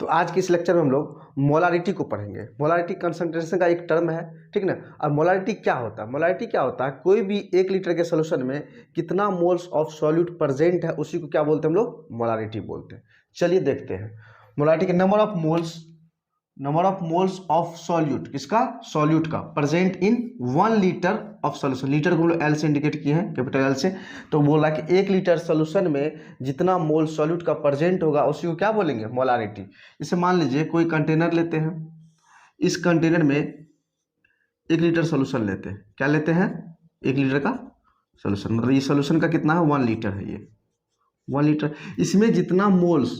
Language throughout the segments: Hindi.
तो आज के इस लेक्चर में हम लोग मोलारिटी को पढ़ेंगे। मोलारिटी कंसंट्रेशन का एक टर्म है, ठीक ना। अब मोलारिटी क्या होता है? मोलारिटी क्या होता है? कोई भी 1 लीटर के सोल्यूशन में कितना मोल्स ऑफ सॉल्यूट प्रेजेंट है उसी को क्या बोलते हैं हम लोग? मोलारिटी बोलते हैं। चलिए देखते हैं मोलारिटी के number of moles of solute, किसका? सॉल्यूट का, present in 1 litre of solution. Litre को हम लोग एल से इंडिकेट किए हैं, कैपिटल एल से। तो बोला कि 1 लीटर सोल्यूशन में जितना मोल सॉल्यूट का प्रेजेंट होगा उसी को क्या बोलेंगे? मोलारिटी। जैसे मान लीजिए कोई कंटेनर लेते हैं, इस कंटेनर में 1 लीटर सोल्यूशन लेते हैं। क्या लेते हैं? 1 लीटर का सोल्यूशन, मतलब ये सोल्यूशन का कितना है? 1 लीटर है ये 1 लीटर। इसमें जितना मोल्स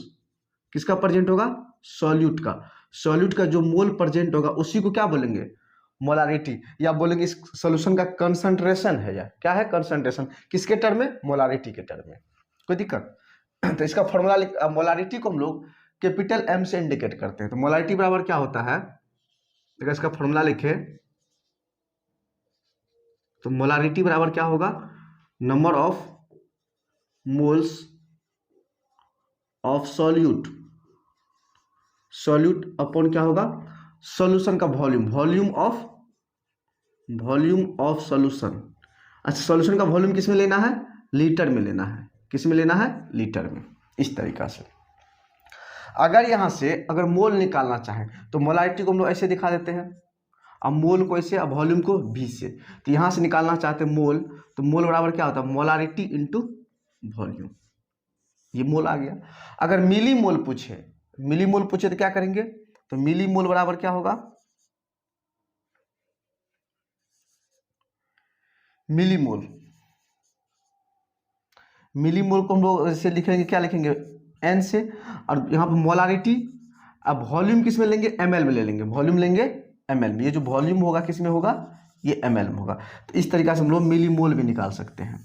किसका प्रेजेंट होगा? सॉल्यूट का। सॉल्यूट का जो मोल प्रेजेंट होगा उसी को क्या बोलेंगे? मोलारिटी। या बोलेंगे इस सॉल्यूशन का कंसंट्रेशन है, या क्या है? कंसंट्रेशन। किसके टर्म में? मोलारिटी के टर्म में। कोई दिक्कत? तो इसका फॉर्मूला, मोलारिटी को हम लोग कैपिटल एम से इंडिकेट करते हैं। तो मोलारिटी बराबर क्या होता है? अगर इसका फॉर्मूला लिखे तो मोलारिटी बराबर क्या होगा? Number of moles of solute upon क्या होगा? सॉल्यूशन का वॉल्यूम, वॉल्यूम ऑफ सॉल्यूशन। अच्छा, सॉल्यूशन का वॉल्यूम किस में लेना है? लीटर में लेना है। किस में लेना है? लीटर में। इस तरीका से अगर यहां से अगर मोल निकालना चाहें तो मोलारिटी को हम लोग ऐसे दिखा देते हैं, अब मोल को ऐसे, अब वॉल्यूम को भी से। तो यहां से निकालना चाहते हैं मोल, तो मोल बराबर क्या होता है? Molarity into volume. ये मोल आ गया। अगर मिली मोल पूछे तो क्या करेंगे? तो मिली मोल बराबर क्या होगा? मिली मोल को हम लोग ऐसे लिखेंगे, क्या लिखेंगे? एन से। और यहाँ पर मोलारिटी, अब वॉल्यूम किस में लेंगे? ml में ले लेंगे। वॉल्यूम लेंगे ml में। ये जो वॉल्यूम होगा किस में होगा? ये ml में होगा। तो इस तरीका से हम लोग मिली मोल भी निकाल सकते हैं,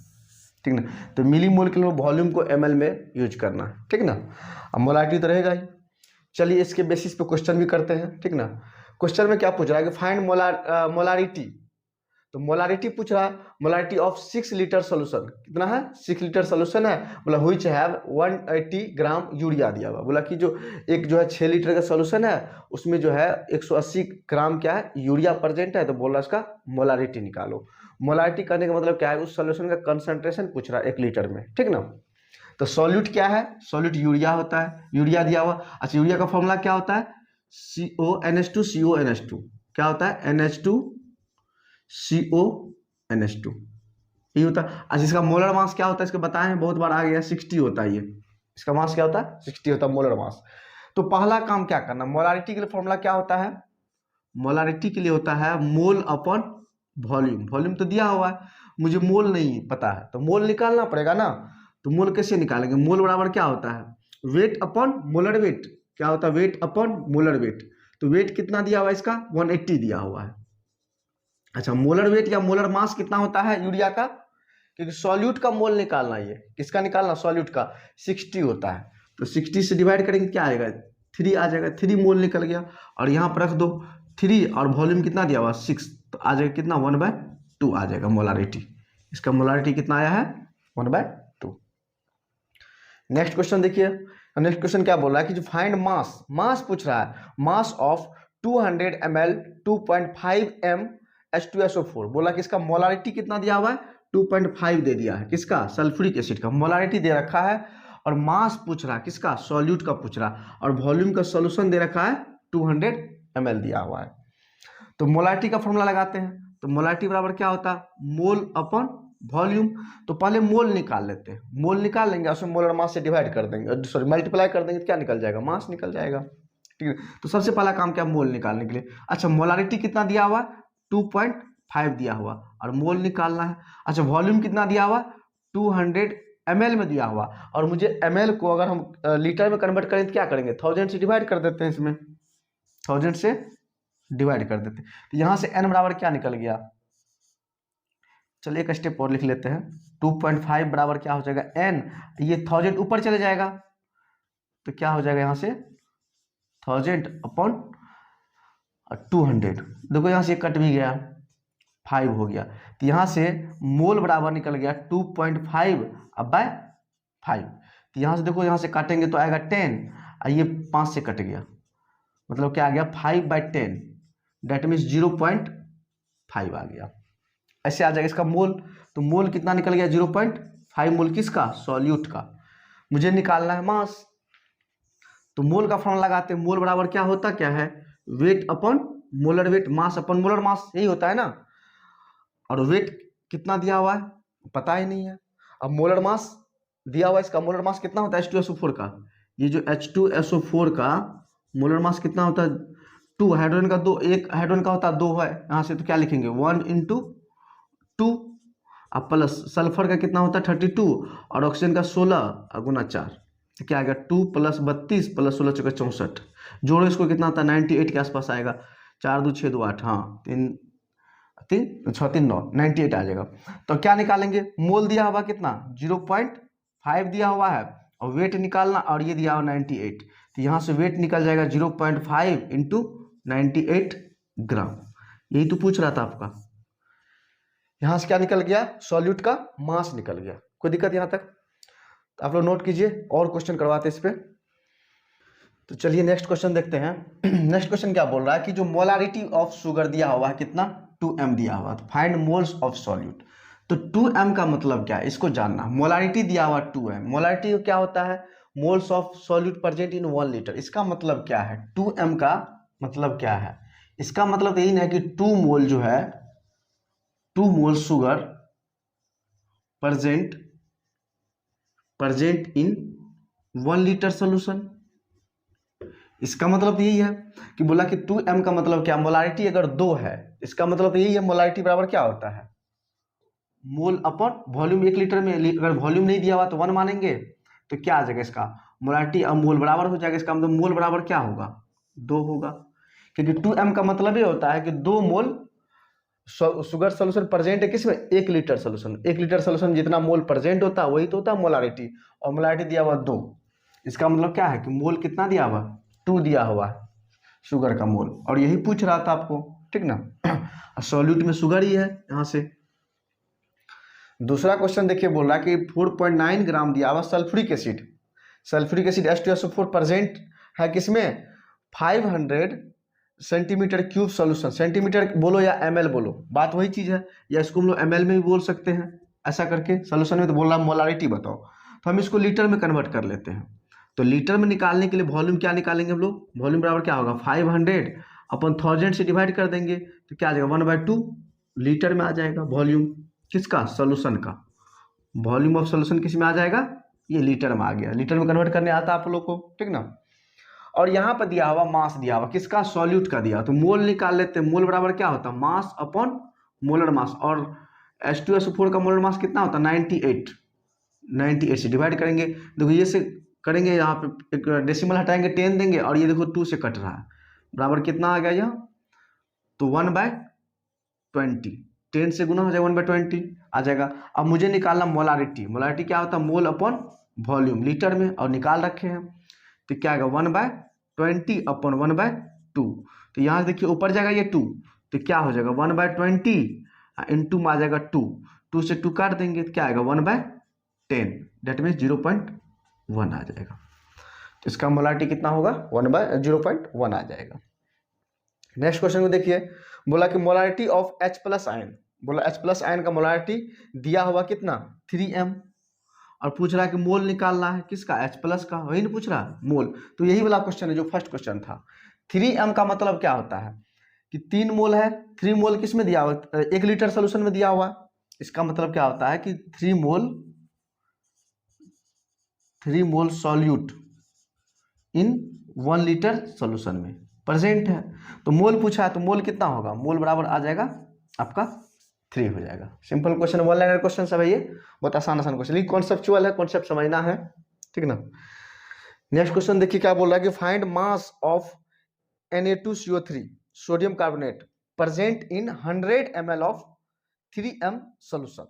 ठीक ना। तो मिली मोल के लिए वॉल्यूम को ml में यूज करना है, ठीक ना। अब मोलारिटी तो रहेगा ही। चलिए इसके बेसिस पे क्वेश्चन भी करते हैं, ठीक ना। क्वेश्चन में क्या पूछ रहा है कि फाइंड मोलारिटी। तो मोलारिटी पूछ रहा है, मोलारिटी ऑफ 6 लीटर सोल्यूशन। कितना है? 6 लीटर सोल्यूशन है। बोला व्हिच हैव 180 ग्राम यूरिया दिया हुआ। बोला कि जो एक जो है 6 लीटर का सोल्यूशन है उसमें जो है 180 ग्राम क्या है? यूरिया प्रेजेंट है। तो बोल रहा है इसका मोलारिटी निकालो। मोलारिटी करने का मतलब क्या है? उस सोल्यूशन का कंसंट्रेशन पूछ रहा है 1 लीटर में, ठीक ना। तो सॉल्यूट क्या है? सॉल्यूट यूरिया होता है, यूरिया दिया हुआ। अच्छा, यूरिया का फॉर्मूला क्या होता है? CONH2 क्या होता है? NH2CONH2 ये होता है। अच्छा, इसका मोलर मास क्या होता है? इसको बताए हैं, बहुत बार आ गया, 60 होता है। ये इसका मास क्या होता है? 60 होता है मोलर मास। तो पहला काम क्या करना? मोलारिटी के लिए फॉर्मूला क्या होता है? मोलारिटी के लिए होता है मोल अपॉन वॉल्यूम। वॉल्यूम तो दिया हुआ है, मुझे मोल नहीं पता है तो मोल निकालना पड़ेगा ना। तो मोल कैसे निकालेंगे? मोल बराबर क्या होता है? Weight upon molar weight. क्या होता है? Weight upon molar weight. तो वेट कितना दिया हुआ है इसका? 180 दिया हुआ है। अच्छा, मोलर वेट या मोलर मास कितना होता है यूरिया का? क्योंकि सॉल्यूट का मोल निकालना, ये किसका निकालना? सॉल्यूट का 60 होता है। तो 60 से डिवाइड करेंगे, क्या आएगा? 3 आ जाएगा। 3 मोल निकल गया। और यहाँ पर रख दो 3, और वॉल्यूम कितना दिया हुआ? 6। तो आ जाएगा कितना? 1/2 आ जाएगा मोलारिटी। इसका मोलारिटी कितना आया है? 1/2। नेक्स्ट क्वेश्चन देखिए। नेक्स्ट क्वेश्चन क्या बोल रहा है कि जो फाइंड मास पूछ रहा है। Mass of 200 ml 2.5 m H2SO4। बोला कि इसका मोलारिटी कितना दिया हुआ है? 2.5 दे दिया है। किसका? सल्फ्यूरिक एसिड का। मोलारिटी दे रखा है और मास पूछ रहा है किसका? सॉल्यूट का पूछ रहा है। और वॉल्यूम का सॉल्यूशन दे रखा है 200 ml दिया हुआ है। तो मोलारिटी का फॉर्मूला लगाते हैं। तो मोलारिटी बराबर क्या होता है? Mole upon volume. तो पहले मोल निकाल लेते हैं। मोल निकाल लेंगे, उसमें मोलर मास से डिवाइड कर देंगे, सॉरी मल्टीप्लाई कर देंगे, तो क्या निकल जाएगा? मास निकल जाएगा, ठीक है। तो सबसे पहला काम क्या? मोल निकालने के लिए। अच्छा, मोलारिटी कितना दिया हुआ? 2.5 दिया हुआ, और मोल निकालना है। अच्छा, वॉल्यूम कितना दिया हुआ? 200 ml में दिया हुआ, और मुझे ml को अगर हम लीटर में कन्वर्ट करें तो क्या करेंगे? 1000 से डिवाइड कर देते हैं। इसमें 1000 से डिवाइड कर देते हैं। तो यहां से n बराबर क्या निकल गया? चलिए एक स्टेप और लिख लेते हैं। 2.5 बराबर क्या हो जाएगा? n। ये 1000 ऊपर चले जाएगा तो क्या हो जाएगा? यहां से 1000 अपॉन 200। देखो यहां से कट भी गया, 5 हो गया। तो यहां से मोल बराबर निकल गया 2.5 अब बाय 5। तो यहां से देखो, यहां से काटेंगे तो आएगा 10। और ये 5 से कट गया, मतलब क्या आ गया 5/10, डेट मीन्स 0.5 आ गया। ऐसे आ जाएगा इसका मोल। तो मोल कितना निकल गया 0.5 मोल किसका, सॉल्यूट का। मुझे निकालना है मास, तो मोल का फॉर्मूला लगाते हैं। मोल बराबर क्या होता क्या है, वेट अपन मोलर वेट, मास अपन मोलर मास, यही होता है ना। और वेट कितना दिया हुआ है पता ही नहीं है। अब मोलर मास दिया हुआ है, इसका मोलर मास कितना होता है H2SO4 का, ये जो H2SO4 का मोलर मास कितना होता है 2, हाइड्रोजन का 2, एक हाइड्रोजन का होता है 2 है यहाँ से, तो क्या लिखेंगे 1 × 2। अब प्लस सल्फर का कितना होता है 32 और ऑक्सीजन का 16 और गुना 4, तो क्या आएगा 2 + 32 + 16 × 64, जोड़ो इसको कितना होता है 98 के आसपास आएगा। 4 2 6 2 8, हाँ 3 3 6 3 9, 98 आ जाएगा। तो क्या निकालेंगे, मोल दिया हुआ कितना 0.5 दिया हुआ है और वेट निकालना, और ये दिया हुआ 98, तो यहाँ से वेट निकल जाएगा 0.5 × 98 ग्राम। यही तो पूछ रहा था आपका। यहाँ से क्या निकल गया, सॉल्यूट का मास निकल गया। कोई दिक्कत यहाँ तक, तो आप लोग नोट कीजिए, और क्वेश्चन करवाते इस पे। तो चलिए नेक्स्ट क्वेश्चन देखते हैं। नेक्स्ट क्वेश्चन क्या बोल रहा है कि जो मोलारिटी ऑफ शुगर दिया हुआ है कितना 2m दिया हुआ, तो फाइंड मोल्स ऑफ सॉल्यूट। तो 2m का मतलब क्या है इसको जानना। मोलारिटी दिया हुआ 2m, मोलारिटी क्या होता है, moles of solute present in 1 litre. इसका मतलब क्या है 2m का मतलब क्या है, इसका मतलब यही है कि 2 मोल जो है 2 mole sugar present in 1 litre solution. इसका मतलब यही है कि बोला कि 2m का मतलब क्या, मोलारिटी अगर 2 है, इसका मतलब यही है मोलारिटी बराबर क्या होता है मोल अपन वॉल्यूम। 1 लीटर में अगर वॉल्यूम नहीं दिया हुआ तो 1 मानेंगे, तो क्या आ जाएगा इसका मोलारिटी अब मोल बराबर हो जाएगा। इसका मतलब मोल बराबर क्या होगा 2 होगा, क्योंकि 2m का मतलब ये होता है कि 2 मोल शुगर सोल्यूशन प्रेजेंट है किसमें 1 लीटर सोल्यूशन। 1 लीटर सोल्यूशन जितना मोल प्रेजेंट होता है वही तो होता है मोलारिटी, और मोलारिटी दिया हुआ 2। इसका मतलब क्या है कि मोल कितना दिया हुआ 2 दिया हुआ है शुगर का मोल, और यही पूछ रहा था आपको, ठीक ना। सॉल्यूट में शुगर ही है यहाँ से। दूसरा क्वेश्चन देखिए, बोल रहा है कि 4.9 ग्राम दिया हुआ sulphuric acid. Sulphuric acid H2SO4 present है किसमें 500 सेंटीमीटर क्यूब सोल्यूशन। सेंटीमीटर बोलो या ml बोलो, बात वही चीज है, या इसको हम लोग ml में भी बोल सकते हैं। ऐसा करके सोल्यूशन में तो बोल रहा मोलारिटी बताओ, तो हम इसको लीटर में कन्वर्ट कर लेते हैं। तो लीटर में निकालने के लिए वॉल्यूम क्या निकालेंगे हम लोग, वॉल्यूम बराबर क्या होगा 500 अपन 1000 से डिवाइड कर देंगे, तो क्या आ जाएगा 1/2 लीटर में आ जाएगा वॉल्यूम किसका, सोल्यूशन का। वॉल्यूम ऑफ सोल्यूशन किस में आ जाएगा, ये लीटर में आ गया। लीटर में कन्वर्ट करने आता है आप लोग को, ठीक ना। और यहाँ पर दिया हुआ मास दिया हुआ किसका, सॉल्यूट का दिया, तो मोल निकाल लेते हैं। मोल बराबर क्या होता है मास अपॉन मोलर मास, और H2SO4 का मोलर मास कितना होता है 98 से डिवाइड करेंगे। देखो ये से करेंगे, यहाँ पे एक डेसिमल हटाएंगे 10 देंगे, और ये देखो 2 से कट रहा है, बराबर कितना आ गया यहाँ, तो 1/20, 10 से गुना हो जाएगा 1/20 आ जाएगा। अब मुझे निकालना मोलारिटी। मोलारिटी क्या होता है मोल अपॉन वॉल्यूम लीटर में, और निकाल रखे हैं, तो क्या आएगा 1/20 अपॉन 1/2। तो यहाँ से देखिए ऊपर जाएगा ये 2, तो क्या हो जाएगा 1/20 इंटू में आ जाएगा 2, 2 से 2 काट देंगे, तो क्या आएगा 1/10, डेट मीन्स 0.1 आ जाएगा। तो इसका मोलारिटी कितना होगा 0.1 आ जाएगा। नेक्स्ट क्वेश्चन को देखिए, बोला कि मोलारिटी ऑफ H+ आयन। बोला H+ आयन का मोलारिटी दिया हुआ कितना 3m, और पूछ रहा है कि मोल निकालना है किसका H+ का, वही नहीं पूछ रहा मोल। तो यही वाला क्वेश्चन है जो फर्स्ट क्वेश्चन था। 3m का मतलब क्या होता है कि 3 मोल है, 3 मोल किस में दिया हुआ 1 लीटर सोल्यूशन में दिया हुआ। इसका मतलब क्या होता है कि 3 मोल सॉल्यूट इन 1 लीटर सोल्यूशन में प्रेजेंट है। तो मोल पूछा है, तो मोल कितना होगा, मोल बराबर आ जाएगा आपका 3 हो जाएगा। सिंपल क्वेश्चन, 1 लाइनर क्वेश्चन सब है ये, बहुत आसान क्वेश्चन, लेकिन कॉन्सेप्चुअल है, कॉन्सेप्ट समझना है, ठीक ना। नेक्स्ट क्वेश्चन देखिए क्या बोल रहा है कि find mass of Na2CO3 sodium carbonate present in 100 ml of 3m solution.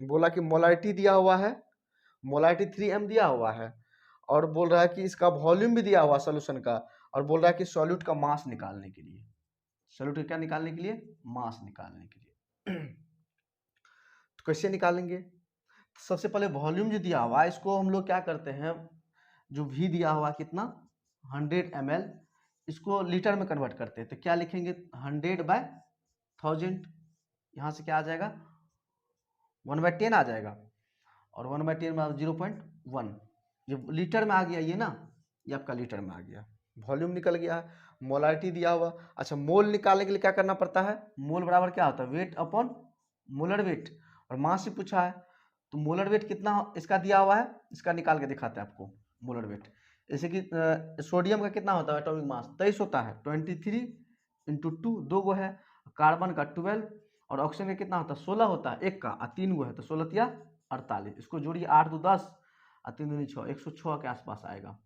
बोला कि मोलारिटी दिया हुआ है, मोलारिटी 3m दिया हुआ है, और बोल रहा है कि इसका वॉल्यूम भी दिया हुआ सोल्यूशन का, और बोल रहा है कि सॉल्यूट का मास निकालने के लिए, सॉल्यूट का क्या निकालने के लिए, मास निकालने के लिए। तो कैसे निकालेंगे, सबसे पहले वॉल्यूम जो दिया हुआ है इसको हम लोग क्या करते हैं, जो भी दिया हुआ कितना 100 ml, इसको लीटर में कन्वर्ट करते हैं तो क्या लिखेंगे 100/1000, यहाँ से क्या आ जाएगा 1/10 आ जाएगा, और 1/10 में 0.1, ये लीटर में आ गया ये ना, ये आपका लीटर में आ गया। वॉल्यूम निकल गया है, मोलारिटी दिया हुआ। अच्छा, मोल निकालने के लिए क्या करना पड़ता है, मोल बराबर क्या होता है वेट अपॉन मोलर वेट, और मास से पूछा है तो मोलर वेट कितना इसका दिया हुआ है, इसका निकाल के दिखाते हैं आपको मोलर वेट। जैसे कि सोडियम का कितना होता है एटॉमिक मास 23 होता है, 23 इंटू 2 2 गो है, कार्बन का 12, और ऑक्सीजन का कितना होता है 16 होता है, एक का, और 3 गो है तो 16 या 48, इसको जोड़िए 8 2 10 और 3 दूनी 6, 106 के आसपास आएगा।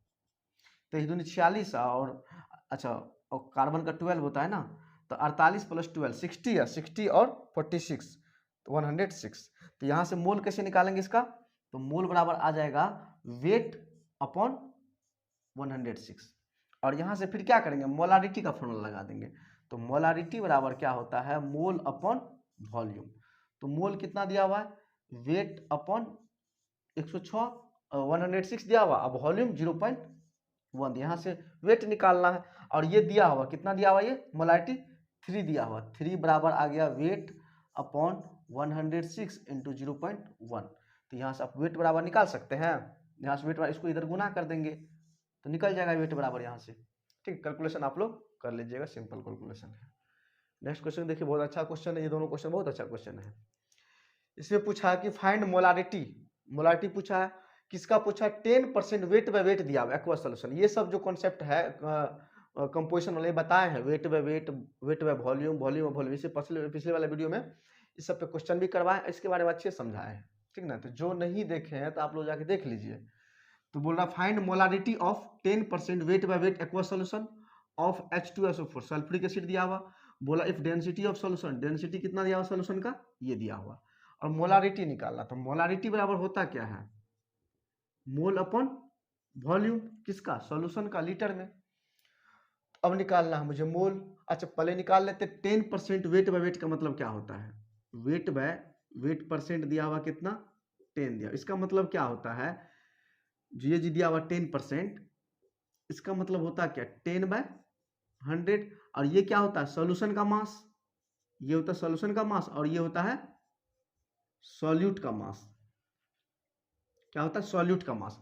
23 दूनी 46, और अच्छा और कार्बन का 12 होता है ना, तो 48 प्लस 12 60 है, 60 और 46 तो 106। तो यहाँ से मोल कैसे निकालेंगे इसका, तो मोल बराबर आ जाएगा वेट अपॉन 106, और यहाँ से फिर क्या करेंगे मोलारिटी का फॉर्मूला लगा देंगे। तो मोलारिटी बराबर क्या होता है मोल अपॉन वॉल्यूम। तो मोल कितना दिया हुआ है वेट अपॉन 106, 106 दिया हुआ, अब वॉल्यूम 0.1, यहाँ से वेट निकालना है, और ये दिया हुआ कितना दिया हुआ ये मोलारिटी 3 दिया हुआ, 3 बराबर आ गया वेट अपॉन 106 इंटू 0.1। तो यहाँ से आप वेट बराबर निकाल सकते हैं, यहाँ से वेट बराबर इसको इधर गुना कर देंगे तो निकल जाएगा वेट बराबर यहाँ से। ठीक, कैलकुलेशन आप लोग कर लीजिएगा, सिंपल कैलकुलेशन है। नेक्स्ट क्वेश्चन देखिए, बहुत अच्छा क्वेश्चन है, ये दोनों क्वेश्चन बहुत अच्छा क्वेश्चन है। इसमें पूछा है कि फाइंड मोलारिटी, मोलारिटी पूछा है, किसका पूछा है 10% वेट बाय वेट दिया हुआ एक्वा सोल्यूशन। ये सब जो कॉन्सेप्ट है कंपोजिशन वाले बताए हैं, weight by weight, weight by volume, volume by volume, इसे पिछले वाले वीडियो में इस सब पे क्वेश्चन भी करवाए, इसके बारे में अच्छे समझाए हैं। ठीक ना, तो जो नहीं देखे हैं तो आप लोग जाके देख लीजिए। तो बोल रहा find molarity of 10% weight by weight aqua solution of H2SO4, sulphuric acid दिया हुआ। बोला if density of solution, density कितना दिया हुआ सोल्यूशन का, ये दिया हुआ, और मोलारिटी निकालना। तो मोलारिटी बराबर होता क्या है मोल अपॉन वॉल्यूम, किसका सॉल्यूशन का, लीटर में। अब निकालना है मुझे मोल। अच्छा पहले निकाल लेते 10% वेट बाय वेट का मतलब क्या होता है, वेट बाय वेट परसेंट दिया हुआ कितना 10 दिया, इसका मतलब क्या होता है जी जी दिया हुआ 10%, इसका मतलब होता क्या 10/100, और ये क्या होता है सॉल्यूशन का मास, ये होता है सॉल्यूशन का मास, और ये होता है सॉल्यूट का मास। क्या होता है सॉल्यूट का मास।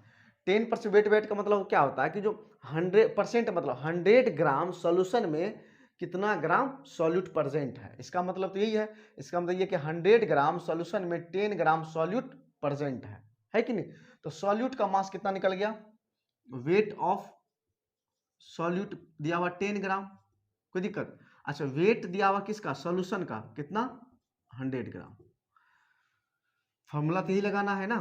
10% वेट वेट का मतलब क्या होता है कि जो 100% मतलब 100 ग्राम सॉल्यूशन में कितना ग्राम सॉल्यूट प्रेजेंट है, इसका मतलब तो यही है। इसका मतलब ये कि 100 ग्राम सॉल्यूशन में 10 ग्राम सॉल्यूट प्रेजेंट है कि नहीं। तो सॉल्यूट का मास कितना निकल गया, वेट ऑफ सॉल्यूट दिया हुआ 10 ग्राम, कोई दिक्कत। अच्छा वेट दिया हुआ किसका सॉल्यूशन का कितना 100 ग्राम। फॉर्मूला तो यही लगाना है ना,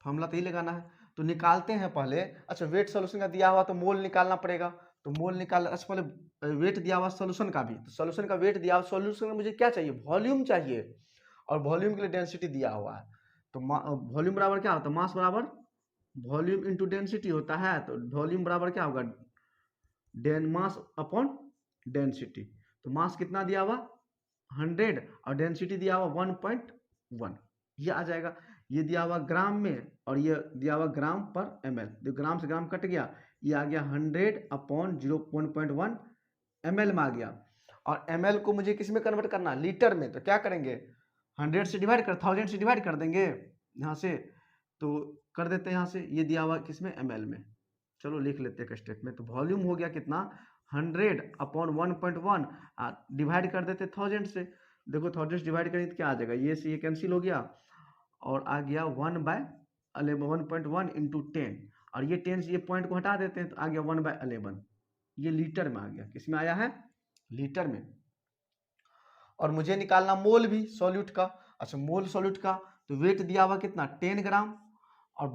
फॉर्मूला तो यही लगाना है। तो निकालते हैं पहले। अच्छा वेट सॉल्यूशन का दिया हुआ तो मोल निकालना पड़ेगा, तो मोल निकाल। अच्छा पहले वेट दिया हुआ सॉल्यूशन का भी, तो सॉल्यूशन का वेट दिया हुआ, सॉल्यूशन में मुझे क्या चाहिए वॉल्यूम चाहिए, और वॉल्यूम के लिए डेंसिटी दिया हुआ है। तो वॉल्यूम बराबर क्या होता है मास बराबर वॉल्यूम इंटू डेंसिटी होता है। तो वॉल्यूम बराबर क्या होगा मास अपॉन डेंसिटी। तो मास कितना दिया हुआ 100 और डेंसिटी दिया हुआ 1.1, ये आ जाएगा। ये दिया हुआ ग्राम में और ये दिया हुआ ग्राम पर ml, जो ग्राम से ग्राम कट गया, ये आ गया 100 अपॉन 0.1 ml में आ गया। और ml को मुझे किस में कन्वर्ट करना लीटर में, तो क्या करेंगे 100 से डिवाइड कर 1000 से डिवाइड कर देंगे यहाँ से, तो कर देते हैं यहाँ से, ये दिया हुआ किस में ml में। चलो लिख लेते हैं एक स्टेप में। तो वॉल्यूम हो गया कितना 100 अपॉन 1.1, डिवाइड कर देते 1000 से। देखो 1000 से डिवाइड करेंगे तो क्या आ जाएगा, ये से ये कैंसिल हो गया और आ गया 1/11 1.1 इंटू 10, और ये 10 से ये पॉइंट को हटा देते हैं तो आ गया 1/11, ये लीटर में आ गया। किस में आया है लीटर में। और मुझे निकालना मोल भी सॉल्यूट का। अच्छा मोल सॉल्यूट का, तो वेट दिया हुआ कितना 10 ग्राम, और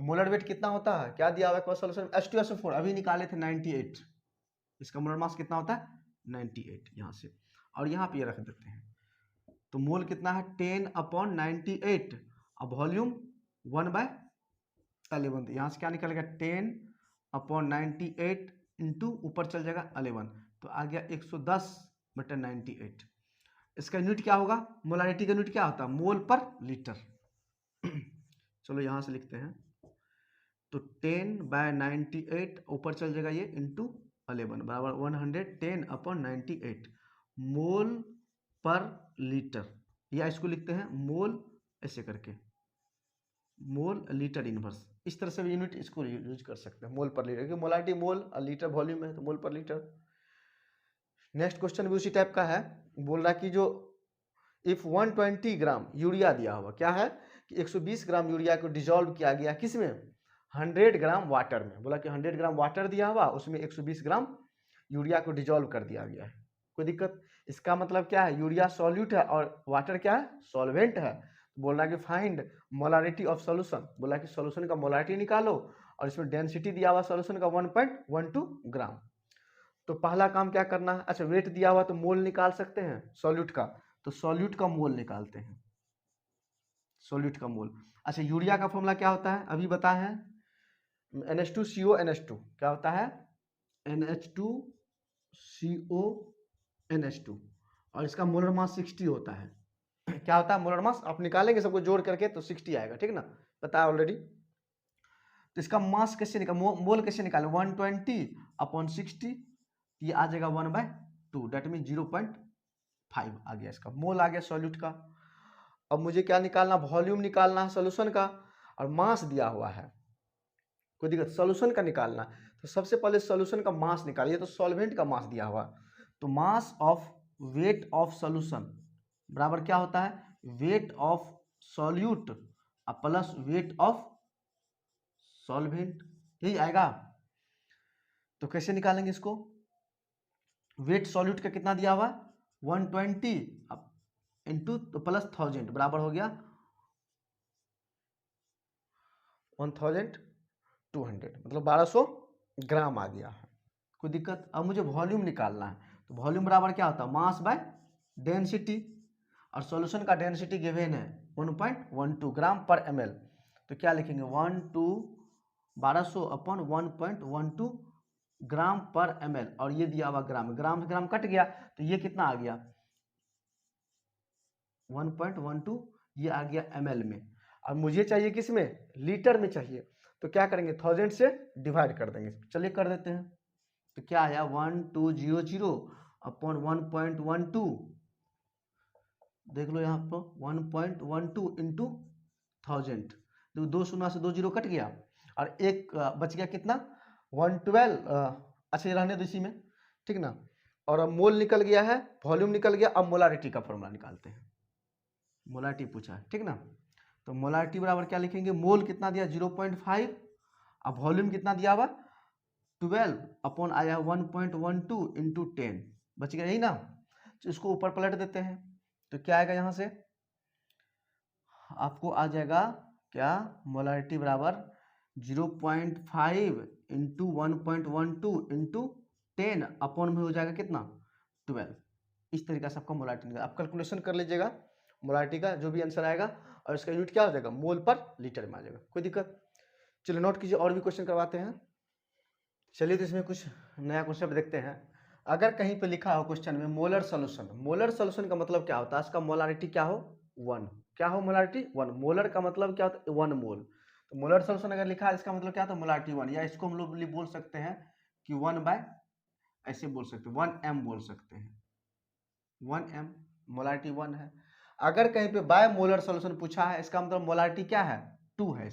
मोलर वेट कितना होता है क्या दिया हुआ है सॉल्यूशन H2SO4 अभी निकाले थे 98, इसका मोलर मास कितना होता है 98 यहाँ से, और यहाँ पे ये रख देते हैं। तो मोल कितना है 10 अपॉन 98, अब वॉल्यूम 1/11, यहाँ से क्या निकलेगा 10 अपॉन 98 इंटू ऊपर चल जाएगा 11, तो आ गया 110/98। इसका यूनिट क्या होगा मोलारिटी का यूनिट क्या होता है मोल पर लीटर। चलो यहाँ से लिखते हैं तो 10/98 ऊपर चल जाएगा ये इंटू 11 बराबर 110/98 मोल पर लीटर, या इसको लिखते हैं मोल ऐसे करके, मोल लीटर इनवर्स, इस तरह से यूनिट इसको यूज कर सकते हैं मोल पर लीटर, क्योंकि मोलारिटी मोल और लीटर वॉल्यूम है तो मोल पर लीटर। नेक्स्ट क्वेश्चन भी उसी टाइप का है, बोल रहा है कि जो इफ 120 ग्राम यूरिया दिया हुआ, क्या है कि 120 ग्राम यूरिया को डिजोल्व किया गया किस में, 100 ग्राम वाटर में, बोला कि 100 ग्राम वाटर दिया हुआ उसमें 120 ग्राम यूरिया को डिजोल्व कर दिया गया है, कोई दिक्कत। इसका मतलब क्या है, यूरिया सॉल्यूट है और वाटर क्या है, सॉल्वेंट है। बोल रहा कि फाइंड मोलारिटी ऑफ सॉल्यूशन, बोला कि सॉल्यूशन का मोलारिटी निकालो और इसमें डेंसिटी दिया हुआ सॉल्यूशन का 1.12 ग्राम। तो पहला काम क्या करना है, अच्छा वेट दिया हुआ तो मोल निकाल सकते हैं सॉल्यूट का, तो सॉल्यूट का मोल निकालते हैं, सॉल्यूट का मोल। अच्छा यूरिया का फॉर्मूला क्या होता है अभी बताए हैं, NH2CO NH2 क्या होता है, NH2CO और इसका मोलर मास 60 होता है। क्या होता है मोलर मास, आप निकालेंगे सबको जोड़ करके तो 60 आएगा, ठीक ना, पता है ऑलरेडी। तो इसका मास कैसे निकाल, मोल कैसे निकाले, 120/60, ये आ जाएगा 1/2, डेट मीन 0.5 आ गया, इसका मोल आ गया सॉल्यूट का। अब मुझे क्या निकालना, वॉल्यूम निकालना है सॉल्यूशन का, और मास दिया हुआ है, कोई दिक्कत, सॉल्यूशन का निकालना। तो सबसे पहले सॉल्यूशन का मास निकालिए, तो सॉल्वेंट का मास दिया हुआ, तो mass of weight of solution बराबर क्या होता है, weight of solute plus weight of solvent, यही आएगा। तो कैसे निकालेंगे इसको, वेट सॉल्यूट का कितना दिया हुआ 120 इंटू तो प्लस 1000 बराबर हो गया 1200, मतलब 1200 ग्राम आ गया है, कोई दिक्कत। अब मुझे वॉल्यूम निकालना है, तो वॉल्यूम बराबर क्या होता है, मास बाय डेंसिटी, और सॉल्यूशन का डेंसिटी गिवन है 1.12 ग्राम पर ml, तो क्या लिखेंगे 1200/1.12 ग्राम पर ml, और ये दिया हुआ ग्राम, ग्राम से ग्राम कट गया तो ये कितना आ गया 1.12, ये आ गया ml में, और मुझे चाहिए किस में, लीटर में चाहिए, तो क्या करेंगे 1000 से डिवाइड कर देंगे, चलिए कर देते हैं। तो क्या आया 1200/1.12, देख लो यहाँ पर 1.12 इंटू 1000, तो 2 शून्य से 2 जीरो कट गया, और एक बच गया कितना 112, अच्छा ये रहने दो इसी में, ठीक ना। और अब मोल निकल गया है, वॉल्यूम निकल गया, अब मोलारिटी का फॉर्मूला निकालते हैं, मोलारिटी पूछा है, ठीक ना। तो मोलारिटी बराबर क्या लिखेंगे, मोल कितना दिया 0.5, अब वॉल्यूम कितना दिया हुआ 12 अपॉन आया 1.12 इंटू 10, बच गया यही ना। तो इसको ऊपर पलट देते हैं, तो क्या आएगा यहाँ से आपको आ जाएगा क्या, मोलारिटी बराबर 0.5 इंटू 1.12 इंटू 10 अपॉन में हो जाएगा कितना 12, इस तरीके से आपका मोलारिटी निकलेगा। आप कैलकुलेशन कर लीजिएगा मोलारिटी का जो भी आंसर आएगा, और इसका यूनिट क्या हो जाएगा मोल पर लीटर में आ जाएगा, कोई दिक्कत। चलिए नोट कीजिए, और भी क्वेश्चन करवाते हैं। चलिए तो इसमें कुछ नया क्वेश्चन देखते हैं। अगर कहीं पे लिखा हो क्वेश्चन में मोलर सॉल्यूशन, मोलर सॉल्यूशन का मतलब क्या होता है, इसका मोलारिटी क्या हो 1, क्या हो मोलारिटी 1, मोलर का मतलब क्या होता है 1 मोल, तो मोलर सॉल्यूशन अगर लिखा है इसका मतलब क्या होता है मोलारिटी 1, या इसको हम लोग बोल सकते हैं कि 1 बाय, ऐसे बोल सकते हैं 1m बोल सकते हैं, 1m मोलारिटी 1 है। अगर कहीं पे बाय मोलर सॉल्यूशन पूछा है, इसका मतलब मोलारिटी क्या है 2 है,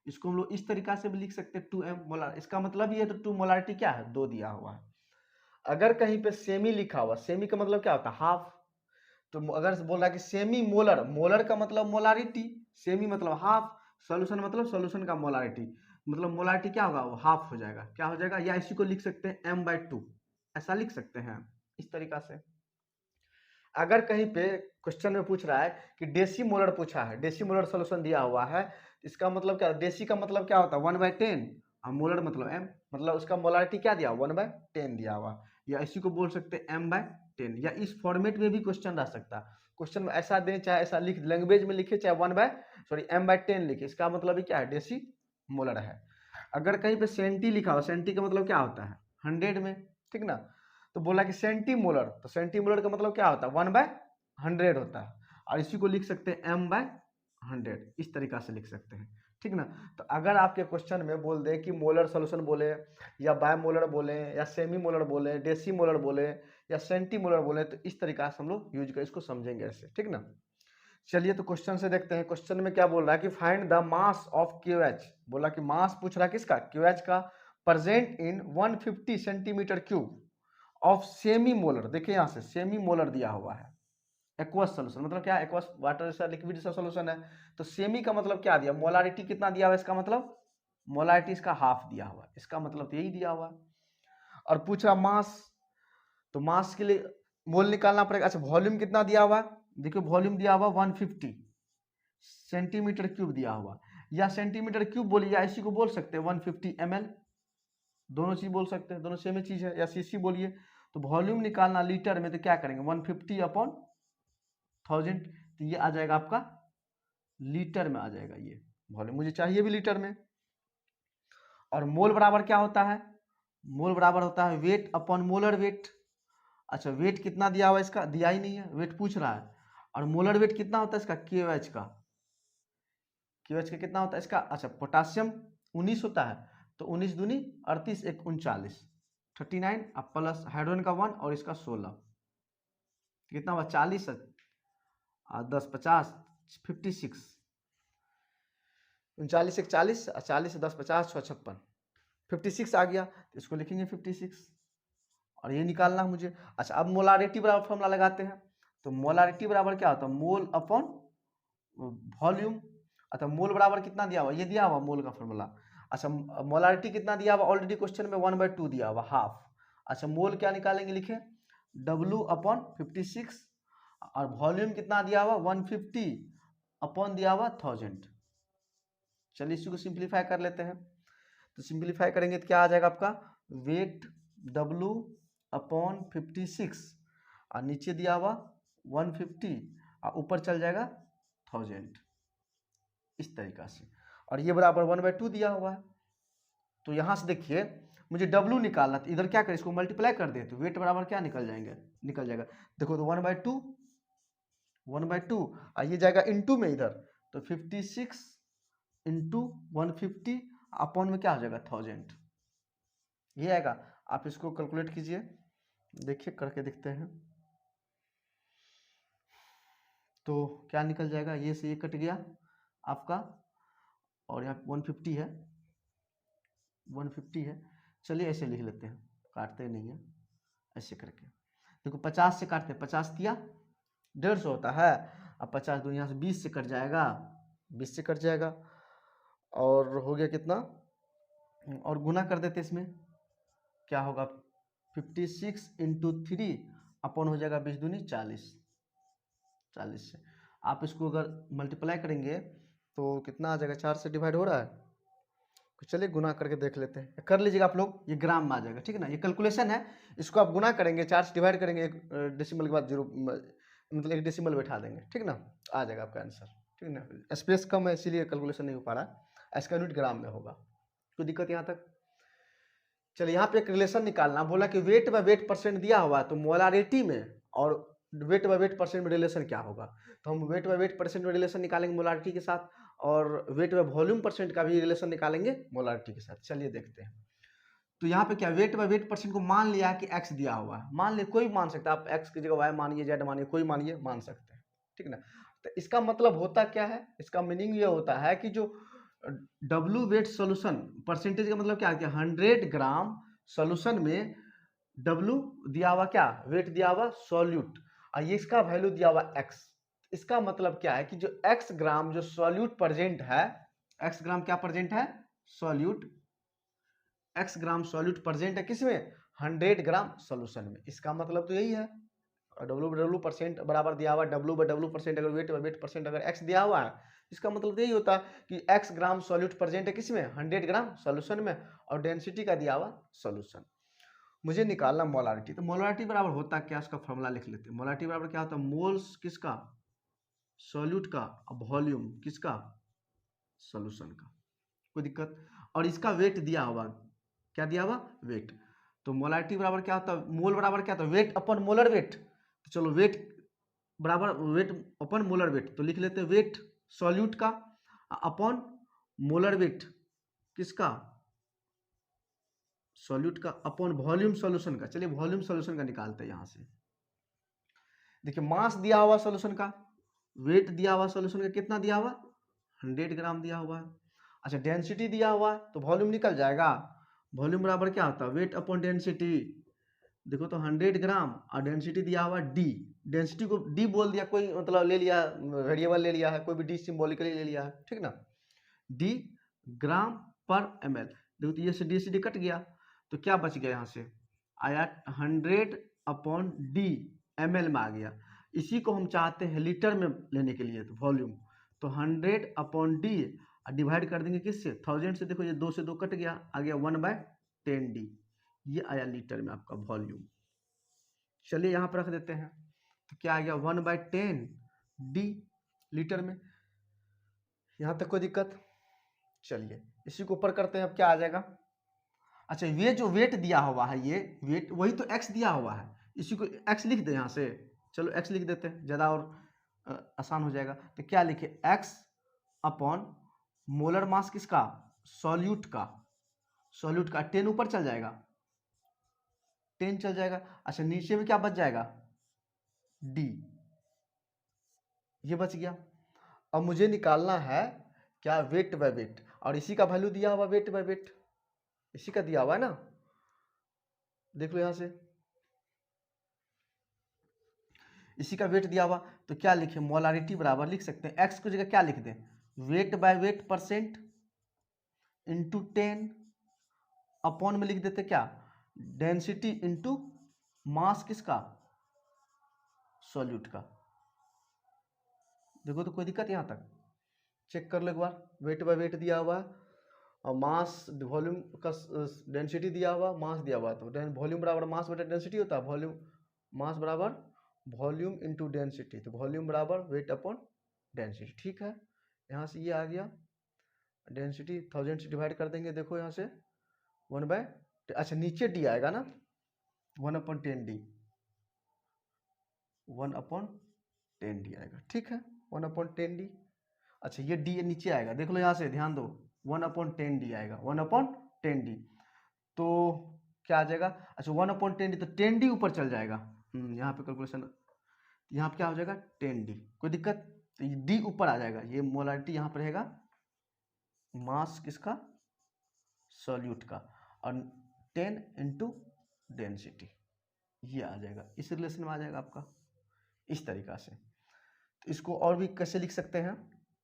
इसको हम लोग इस तरीका से भी लिख सकते हैं 2m मोलर, इसका मतलब ये तो 2 मोलारिटी क्या है 2 दिया हुआ है। अगर कहीं पे सेमी लिखा हुआ, सेमी का मतलब क्या होता है हाफ, तो अगर बोल रहा है कि सेमी मोलर, मोलर का मतलब मोलारिटी, सेमी मतलब हाफ, सॉल्यूशन मतलब सॉल्यूशन का मोलारिटी, मतलब मोलारिटी क्या होगा वो हाफ हो जाएगा, क्या हो जाएगा, या इसी को लिख सकते हैं m/2, ऐसा लिख सकते हैं इस तरीका से। अगर कहीं पे क्वेश्चन में पूछ रहा है कि डेसी मोलर पूछा है, डेसी मोलर सॉल्यूशन दिया हुआ है, इसका मतलब क्या, डेसी का मतलब क्या होता है 1/10, और मोलर मतलब m, मतलब उसका मोलारिटी क्या दिया 1/10 दिया हुआ, या इसी को बोल सकते हैं m/10, या इस फॉर्मेट में भी क्वेश्चन रह सकता है, क्वेश्चन में ऐसा दें चाहे ऐसा लिख, लैंग्वेज में लिखे चाहे m/10 लिखे, इसका मतलब ही क्या है डेसी मोलर है। अगर कहीं पे सेंटी लिखा हो, सेंटी का मतलब क्या होता है 100 में, ठीक ना, तो बोला कि सेंटीमोलर, तो सेंटीमोलर का मतलब क्या होता है 1/100 होता है, और इसी को लिख सकते हैं m/100, इस तरीका से लिख सकते हैं, ठीक ना। तो अगर आपके क्वेश्चन में बोल दे कि मोलर सोल्यूशन बोले या बायमोलर बोले या सेमी मोलर बोले, डेसी मोलर बोले या सेंटी मोलर बोले, तो इस तरीका से हम लोग यूज कर इसको समझेंगे ऐसे, ठीक ना। चलिए तो क्वेश्चन से देखते हैं। क्वेश्चन में क्या बोल रहा है कि find the mass of Q H. बोला कि मास पूछ रहा है किसका, क्यूएच का, present in 150 centimetre cube of semi molar. देखिए यहाँ से सेमी मोलर दिया हुआ है, एक्वस सोल्यूशन मतलब क्या, एक्वस वाटर जैसा लिक्विड जैसा सोल्यूशन है। तो सेमी का मतलब क्या दिया, मोलारिटी कितना दिया हुआ है, इसका मतलब मोलारिटी इसका हाफ दिया हुआ है, इसका मतलब तो यही दिया हुआ है। और पूछ रहा मास, तो मास के लिए मोल निकालना पड़ेगा। अच्छा वॉल्यूम कितना दिया हुआ है, देखिए वॉल्यूम दिया हुआ 150 सेंटीमीटर क्यूब दिया हुआ, या सेंटीमीटर क्यूब बोलिए या इसी को बोल सकते हैं 150 ml, दोनों चीज बोल सकते हैं, दोनों सेम ही चीज है, या सीसी बोलिए। तो वॉल्यूम निकालना लीटर में तो क्या करेंगे 150 अपॉन 1000, तो ये आ जाएगा आपका लीटर में आ जाएगा ये वॉल्यूम, मुझे चाहिए भी लीटर में। और मोल बराबर क्या होता है, मोल बराबर होता है वेट अपॉन मोलर वेट। अच्छा वेट कितना दिया हुआ है इसका, दिया ही नहीं है, वेट पूछ रहा है। और मोलर वेट कितना होता है इसका, KOH का, KOH का कितना होता है इसका। अच्छा पोटासियम 19 होता है, तो 19 दूनी 38 एक 39 39, अब प्लस हाइड्रोजन का 1 और इसका 16, कितना हुआ 40 है, 10 50 56, 39 एक 40, 40 से 10 50 6 56, 56 आ गया, तो इसको लिखेंगे 56 और ये निकालना है मुझे। अच्छा अब मोलारिटी बराबर फॉर्मूला लगाते हैं। तो मोलारिटी बराबर क्या होता है, मोल अपॉन वॉल्यूम। अच्छा मोल बराबर कितना दिया हुआ, ये दिया हुआ मोल का फॉर्मूला। अच्छा मोलारिटी कितना दिया हुआ, ऑलरेडी क्वेश्चन में 1/2 दिया हुआ, हाफ। अच्छा मोल क्या निकालेंगे, लिखे W अपॉन 56 और वॉल्यूम कितना दिया हुआ 150 अपॉन दिया हुआ 1000। चलिए इसी को सिंप्लीफाई कर लेते हैं। तो सिंप्लीफाई करेंगे तो क्या आ जाएगा आपका, वेट W अपॉन 56 और नीचे दिया हुआ 150 और ऊपर चल जाएगा 1000, इस तरीका से। और ये बराबर 1/2 दिया हुआ है। तो यहां से देखिए मुझे W निकालना, तो इधर क्या करें, इसको मल्टीप्लाई कर दे, तो वेट बराबर क्या निकल जाएंगे, निकल जाएगा, देखो तो 1/2 और ये जाएगा इनटू में इधर, तो 56 इंटू 150 अपॉन में क्या हो जाएगा 1000, ये आएगा। आप इसको कैलकुलेट कीजिए, देखिए करके देखते हैं। तो क्या निकल जाएगा, ये से ये कट गया आपका, और यहाँ 150 है, 150 है। चलिए ऐसे लिख लेते हैं, काटते नहीं है, ऐसे करके देखो 50 से काटते हैं, 50 दिया 150 होता है, अब 50 दुनिया से 20 से कट जाएगा, 20 से कट जाएगा, और हो गया कितना, और गुना कर देते इसमें, क्या होगा 56 इंटू 3 अपॉन हो जाएगा 20 दूनी 40, 40 से आप इसको अगर मल्टीप्लाई करेंगे तो कितना आ जाएगा, 4 से डिवाइड हो रहा है, तो चलिए गुना करके देख लेते हैं, कर लीजिएगा आप लोग, ये ग्राम में आ जाएगा, ठीक है ना, ये कैलकुलेशन है, इसको आप गुना करेंगे 4 से डिवाइड करेंगे, एक डेसिमल के बाद जीरो मतलब एक डेसिमल बैठा देंगे, ठीक ना, आ जाएगा आपका आंसर, ठीक है ना। स्पेस कम है इसीलिए कैलकुलेशन नहीं हो पा रहा है, इसका यूनिट ग्राम में होगा, कोई दिक्कत यहाँ तक। चलिए यहाँ पे एक रिलेशन निकालना, बोला कि वेट बाय वेट परसेंट दिया हुआ है, तो मोलारिटी में और वेट बाय वेट परसेंट में रिलेशन क्या होगा, तो हम वेट बाय वेट परसेंट में रिलेशन निकालेंगे मोलारिटी के साथ, और वेट बाय वॉल्यूम परसेंट का भी रिलेशन निकालेंगे मोलारिटी के साथ। चलिए देखते हैं। तो यहाँ पे क्या वेट बाय वेट परसेंट को मान लिया कि एक्स दिया हुआ है, मान लिया, कोई मान सकता है, आप एक्स की जगह वाई मानिए, जेड मानिए, कोई मानिए, मान सकते हैं, ठीक ना। तो इसका मतलब होता क्या है, इसका मीनिंग ये होता है कि जो W वेट सोल्यूशन परसेंटेज का मतलब क्या है, 100 ग्राम सोल्यूशन में W दिया हुआ क्या, वेट दिया हुआ सॉल्यूट, और ये इसका वैल्यू दिया हुआ x। इसका मतलब क्या है कि जो x ग्राम जो सॉल्यूट प्रेजेंट है, x ग्राम क्या प्रेजेंट है, सॉल्यूट, x ग्राम सॉल्यूट प्रेजेंट है किसमें, 100 ग्राम सॉल्यूशन में। इसका मतलब तो यही है, और W परसेंट बराबर दिया हुआ W परसेंट, अगर वेट परसेंट अगर x दिया हुआ है, इसका मतलब यही होता है कि x ग्राम सॉल्यूट प्रेजेंट है किसमें, 100 ग्राम सॉल्यूशन में, और डेंसिटी का दिया हुआ सॉल्यूशन। मुझे निकालना मोलारिटी, तो मोलारिटी बराबर होता क्या, उसका फॉर्मूला लिख लेते हैं। मोलारिटी बराबर क्या होता है, मोल्स किसका, सॉल्यूट का, अब वॉल्यूम किसका, सॉल्यूशन का, कोई दिक्कत। और इसका वेट दिया हुआ, क्या दिया हुआ, वेट। तो मोलारिटी बराबर क्या होता है, मोल बराबर क्या होता है, वेट अपॉन मोलर वेट। तो चलो वेट बराबर वेट अपॉन मोलर वेट, तो लिख लेते हैं वेट सॉल्यूट का अपॉन मोलर वेट किसका, सॉल्यूट का, अपॉन वॉल्यूम सॉल्यूशन का। चलिए वॉल्यूम सॉल्यूशन का निकालते हैं यहां से। देखिए मास दिया हुआ सॉल्यूशन का, वेट दिया हुआ सॉल्यूशन का, कितना दिया हुआ 100 ग्राम दिया हुआ है। अच्छा डेंसिटी दिया हुआ है तो वॉल्यूम निकल जाएगा। वॉल्यूम बराबर क्या होता है, वेट अपॉन डेंसिटी। देखो तो 100 ग्राम और डेंसिटी दिया हुआ डी, डेंसिटी को डी बोल दिया, कोई मतलब ले लिया वेरिएबल ले लिया है, कोई भी डी सिंबॉलिकली ले लिया है, ठीक ना। डी ग्राम पर एम एल। देखो तो ये से डी कट गया तो क्या बच गया यहाँ से, आया 100 अपॉन डी एम एल में आ गया। इसी को हम चाहते हैं लीटर में लेने के लिए, तो वॉल्यूम तो 100 अपॉन डी और डिवाइड कर देंगे किससे, 1000 से। देखो ये 2 से 2 कट गया, आ गया 1/10 डी, ये आया लीटर में आपका वॉल्यूम। चलिए यहाँ पर रख देते हैं, तो क्या आ गया 1/10 डी लीटर में। यहाँ तक कोई दिक्कत। चलिए इसी को ऊपर करते हैं, अब क्या आ जाएगा। अच्छा ये जो वेट दिया हुआ है, ये वेट वही तो एक्स दिया हुआ है, इसी को एक्स लिख दे यहाँ से। चलो एक्स लिख देते हैं, ज़्यादा और आसान हो जाएगा। तो क्या लिखे, एक्स अपॉन मोलर मास किसका, सॉल्यूट का, सॉल्यूट का 10 ऊपर चल जाएगा, 10 चल जाएगा। अच्छा नीचे में क्या बच जाएगा, डी, ये बच गया। अब मुझे निकालना है क्या, वेट बाय वेट, और इसी का वैल्यू दिया हुआ वेट बाय वेट, इसी का दिया हुआ है ना। देख लो यहां से, इसी का वेट दिया हुआ, तो क्या लिखे, मोलारिटी बराबर लिख सकते हैं, एक्स की जगह क्या लिख दें, weight by weight percent into 10 upon में लिख देते क्या, डेंसिटी इंटू मास किसका, सॉल्यूट का। देखो तो कोई दिक्कत यहां तक, चेक कर लो एक बार। वेट बाय वेट दिया हुआ है और मास वॉल्यूम का डेंसिटी दिया हुआ, मास दिया हुआ, तो वॉल्यूम बराबर मास बटा डेंसिटी होता है, वॉल्यूम मास बराबर वॉल्यूम इंटू डेंसिटी, तो वॉल्यूम बराबर वेट अपॉन डेंसिटी। ठीक है, यहाँ से ये आ गया, डेंसिटी 1000 से डिवाइड कर देंगे, देखो यहाँ से 1/, अच्छा नीचे डी आएगा ना, 1/10 डी, 1/10 डी आएगा। ठीक है 1/10 डी। अच्छा ये डी नीचे आएगा, देख लो यहाँ से, ध्यान दो, 1/10 डी आएगा, 1/10 डी, तो क्या आ जाएगा, अच्छा 1/10 डी, तो 10 डी ऊपर चल जाएगा। यहाँ पे कैलकुलेशन, यहाँ पे क्या हो जाएगा 10 डी, कोई दिक्कत, तो ये डी ऊपर आ जाएगा, ये मोलारिटी यहाँ पर रहेगा, मास किसका, सॉल्यूट का, और 10 इंटू डेंसिटी, ये आ जाएगा, इस रिलेशन में आ जाएगा आपका, इस तरीका से। तो इसको और भी कैसे लिख सकते हैं,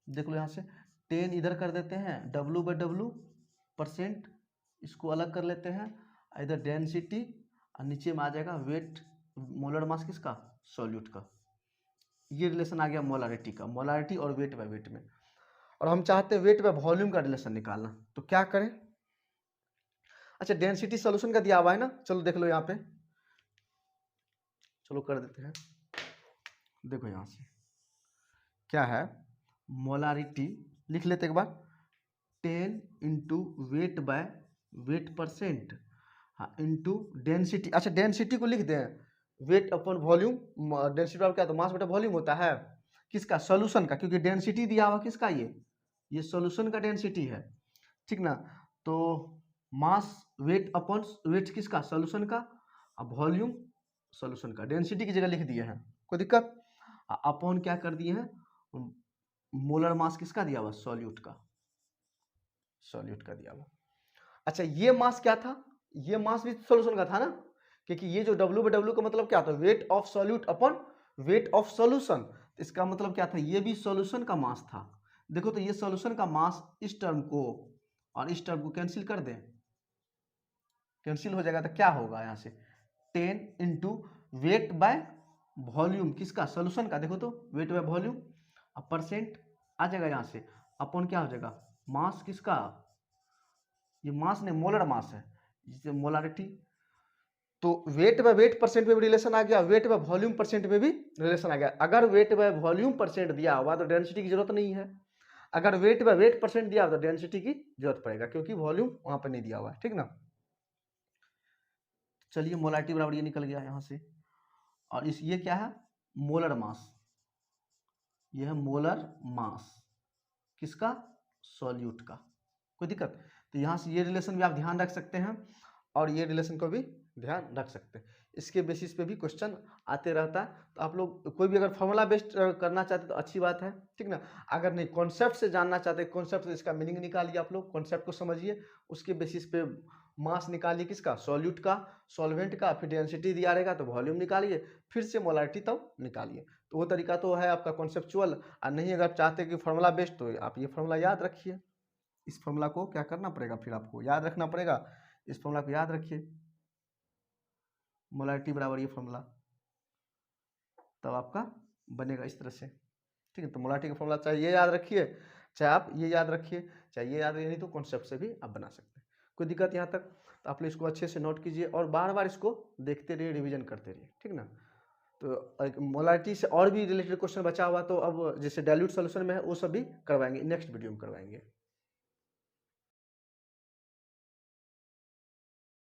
देख लो यहाँ से, 10 इधर कर देते हैं, W/W परसेंट, इसको अलग कर लेते हैं, इधर डेंसिटी और नीचे में आ जाएगा वेट, मोलर मास किसका, सॉल्यूट का। ये रिलेशन आ गया मोलारिटी का, मोलारिटी और वेट बाय वेट में। और हम चाहते हैं वेट बाय वॉल्यूम का रिलेशन निकालना, तो क्या करें। अच्छा डेंसिटी सॉल्यूशन का दिया हुआ है ना, चलो देख लो यहाँ पे, चलो कर देते हैं। देखो यहाँ से क्या है, मोलारिटी लिख लेते एक बार, 10 into weight by weight percent, हाँ इंटू डेंसिटी। अच्छा डेंसिटी को लिख दें वेट अपॉन वॉल्यूम, डेंसिटी बराबर क्या, तो मास बटा वॉल्यूम होता है किसका, सॉल्यूशन का, क्योंकि डेंसिटी दिया हुआ किसका, ये सॉल्यूशन का डेंसिटी है, ठीक ना। तो मास वेट अपॉन वेट किसका, सॉल्यूशन का, अब वॉल्यूम सॉल्यूशन का, डेंसिटी की जगह लिख दिए हैं, कोई दिक्कत। अपॉन क्या कर दिए हैं, मोलर मास किसका दिया हुआ, सॉल्यूट का, सॉल्यूट का दिया हुआ। अच्छा ये मास क्या था, ये मास भी सॉल्यूशन का था ना, क्योंकि ये जो W/W का मतलब क्या था, weight of solute upon weight of solution, इसका मतलब क्या था, ये भी सॉल्यूशन का मास था। देखो तो ये सॉल्यूशन का मास, इस टर्म को और इस टर्म को कैंसिल कर दें, कैंसिल हो जाएगा, तो क्या होगा यहाँ से 10 इंटू वेट बाय वॉल्यूम किसका, सॉल्यूशन का, देखो तो वेट बाय वॉल्यूम, अब परसेंट आ जाएगा यहाँ से, अपॉन क्या हो जाएगा, मास किसका, ये मास नहीं मोलर मास है, जिसे मोलारिटी, तो वेट बाय वेट परसेंट में भी रिलेशन आ गया, वेट बाय वॉल्यूम परसेंट में भी रिलेशन आ गया। अगर वेट बाय वॉल्यूम परसेंट दिया हुआ तो डेंसिटी की जरूरत नहीं है, अगर वेट बाय वेट परसेंट दिया हुआ तो डेंसिटी की जरूरत पड़ेगा, क्योंकि वॉल्यूम वहां पर नहीं दिया हुआ है, ठीक ना। चलिए मोलारिटी बराबर ये निकल गया यहाँ से, और इस ये क्या है, मोलर मास, ये है मोलर मास किसका, सॉल्यूट का। कोई दिक्कत? तो यहाँ से ये रिलेशन भी आप ध्यान रख सकते हैं और ये रिलेशन को भी ध्यान रख सकते हैं। इसके बेसिस पे भी क्वेश्चन आते रहता है। तो आप लोग कोई भी अगर फॉर्मूला बेस्ड करना चाहते तो अच्छी बात है, ठीक ना। अगर नहीं कॉन्सेप्ट से जानना चाहते, कॉन्सेप्ट से इसका मीनिंग निकालिए, आप लोग कॉन्सेप्ट को समझिए, उसके बेसिस पे मास निकालिए किसका, सॉल्यूट का, सॉल्वेंट का, फिर डेंसिटी दिया रहेगा तो वॉल्यूम निकालिए, फिर से मोलारिटी तब निकालिए। तो वो तरीका तो है आपका कॉन्सेप्चुअल। और नहीं अगर चाहते कि फार्मूला बेस्ड तो आप ये फार्मूला याद रखिए। इस फार्मूला को क्या करना पड़ेगा, फिर आपको याद रखना पड़ेगा। इस फार्मूला को याद रखिए, मोलारिटी बराबर ये फार्मूला, तब आपका बनेगा इस तरह से, ठीक है। तो मोलारिटी का फार्मूला चाहे ये याद रखिए, चाहे आप ये याद रखिए, चाहे ये याद रखिए, नहीं तो कॉन्सेप्ट से भी आप बना सकते हैं। कोई दिक्कत यहाँ तक? तो आप लोग इसको अच्छे से नोट कीजिए और बार बार इसको देखते रहिए, रिवीजन करते रहिए, ठीक ना। तो मोलारिटी से और भी रिलेटेड क्वेश्चन बचा हुआ तो अब जैसे डाइल्यूट सोल्यूशन में है वो सब भी करवाएंगे, नेक्स्ट वीडियो में करवाएंगे।